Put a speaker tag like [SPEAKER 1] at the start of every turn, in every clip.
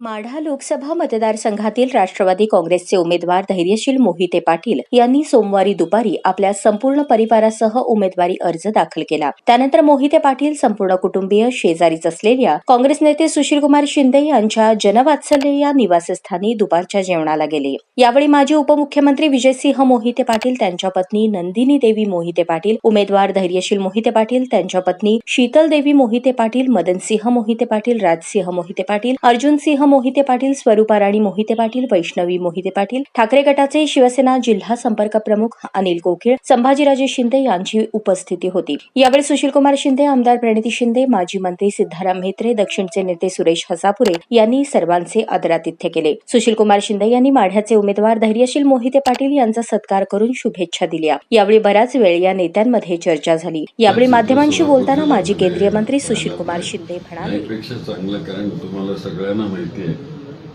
[SPEAKER 1] माढा लोकसभा मतदारसंघातील राष्ट्रवादी काँग्रेसचे उमेदवार धैर्यशील मोहिते पाटील यांनी सोमवारी दुपारी आपल्या संपूर्ण परिवारासह उमेदवारी अर्ज दाखल केला. त्यानंतर मोहिते पाटील संपूर्ण कुटुंबीय शेजारीच असलेल्या काँग्रेस नेते सुशीलकुमार शिंदे यांच्या जनवात्सल्य या निवासस्थानी दुपारच्या जेवणाला गेले. यावेळी माजी उपमुख्यमंत्री विजयसिंह मोहिते पाटील, त्यांच्या पत्नी नंदिनी देवी मोहिते पाटील, उमेदवार धैर्यशील मोहिते पाटील, त्यांच्या पत्नी शीतल देवी मोहिते पाटील, मदनसिंह मोहिते पाटील, राजसिंह मोहिते पाटील, अर्जुनसिंह मोहिते पाटील, स्वरूपा राणी मोहिते पाटील, वैष्णवी मोहिते पाटील, ठाकरे गटाचे शिवसेना जिल्हा संपर्क प्रमुख अनिल कोकिळ, संभाजीराजे शिंदे यांची उपस्थिती होती. यावेळी सुशीलकुमार शिंदे, आमदार प्रणिती शिंदे, माजी मंत्री सिद्धाराम म्हेत्रे, दक्षिणचे नेते सुरेश हसापुरे यांनी सर्वांचे आदरातिथ्य केले. सुशीलकुमार शिंदे यांनी माढ्याचे उमेदवार धैर्यशील मोहिते पाटील यांचा सत्कार करून शुभेच्छा दिल्या. यावेळी बराच वेळ या नेत्यांमध्ये चर्चा झाली. यावेळी माध्यमांशी बोलताना माजी केंद्रीय मंत्री सुशीलकुमार शिंदे म्हणाले,
[SPEAKER 2] चांगलं, कारण तुम्हाला सगळ्यांना माहिती आहे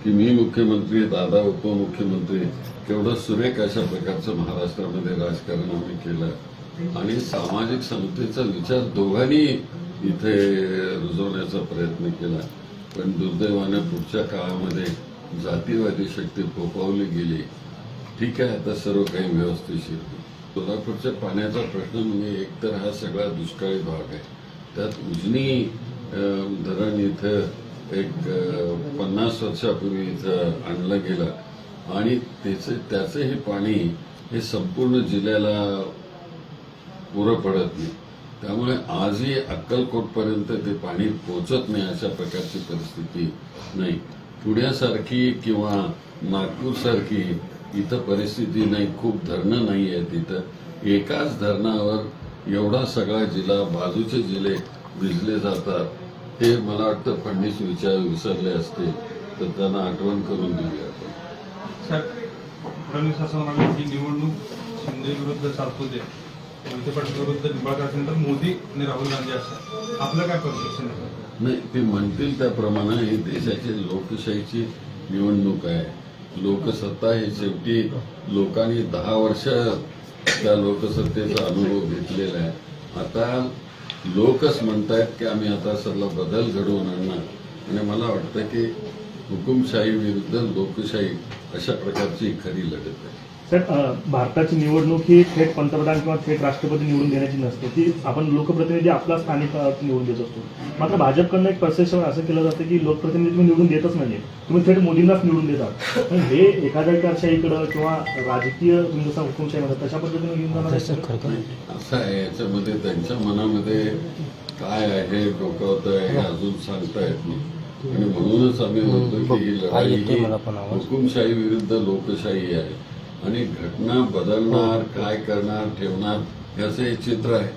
[SPEAKER 2] की मी मुख्यमंत्री, दादा उपमुख्यमंत्री, केवढं सुरेख अशा प्रकारचं महाराष्ट्रामध्ये राजकारण आम्ही केलं आणि सामाजिक समतेचा विचार दोघांनी इथे रुजवण्याचा प्रयत्न केला. पण दुर्दैवाने पुढच्या काळामध्ये जातीवादी शक्ती फोफावली गेली. ठीक आहे, आता सर्व काही व्यवस्थिशीर. सोलापूरच्या पाण्याचा प्रश्न म्हणजे एकतर हा सगळा दुष्काळी भाग आहे. त्यात उजनी धरण इथं एक 50 वर्षापूर्वी इथं आणलं गेलं आणि त्याचंही पाणी हे संपूर्ण जिल्ह्याला पुरं पडत नाही. त्यामुळे आजही अक्कलकोटपर्यंत ते पाणी पोचत नाही, अशा प्रकारची परिस्थिती नाही. पुण्यासारखी किंवा नागपूरसारखी इथं परिस्थिती नाही. खूप धरणं नाही आहेत इथं. एकाच धरणावर एवढा सगळा जिल्हा, बाजूचे जिल्हे भिजले जातात. हे मला वाटतं फडणवीस विसरले असते तर त्यांना आठवण करून देऊया आपण.
[SPEAKER 3] सर, फडणवीस असं म्हणाले की निवडणूक शिंदे विरुद्ध सातपुते, मोहिते पाटील विरुद्ध निंबाळकर असेल तर मोदी आणि राहुल गांधी असं आपलं काय परसेप्शन आहे?
[SPEAKER 2] नाही, ते म्हणतील त्याप्रमाणे ही देशाची लोकशाहीची निवडणूक आहे. लोकसत्ता ही शेवटी लोकांनी 10 वर्ष त्या लोकसत्तेचा अनुभव घेतलेला आहे. आता लोकच म्हणतायत की आम्ही आता सगळा बदल घडवून आणणार आणि मला वाटतं की हुकुमशाही विरुद्ध लोकशाही अशा प्रकारची खरी लढत आहे.
[SPEAKER 4] सर, भारताची निवडणूक ही थेट पंतप्रधान किंवा थेट राष्ट्रपती निवडून देण्याची नसते. ती आपण लोकप्रतिनिधी आपला स्थानिक निवडून देत असतो. मात्र भाजपकडनं एक परसेप्शन असं केलं जातं की लोकप्रतिनिधी तुम्ही निवडून देतच नाही, तुम्ही थेट मोदींनाच निवडून देतात. हे एखाद्याशाहीकडं किंवा राजकीय तुम्ही जसा हुकुमशाही म्हणतात तशा पद्धतीने घेऊन जाणार
[SPEAKER 2] असं आहे. याच्यामध्ये त्यांच्या मनामध्ये काय आहे, डोकावत आहे, हे अजून सांगता येत नाही. आणि म्हणूनच आम्ही म्हणतो की ही लढाई ही हुकुमशाही विरुद्ध लोकशाही आहे आणि घटना बदलणार, काय करणार, ठेवणार याचं हे चित्र आहे.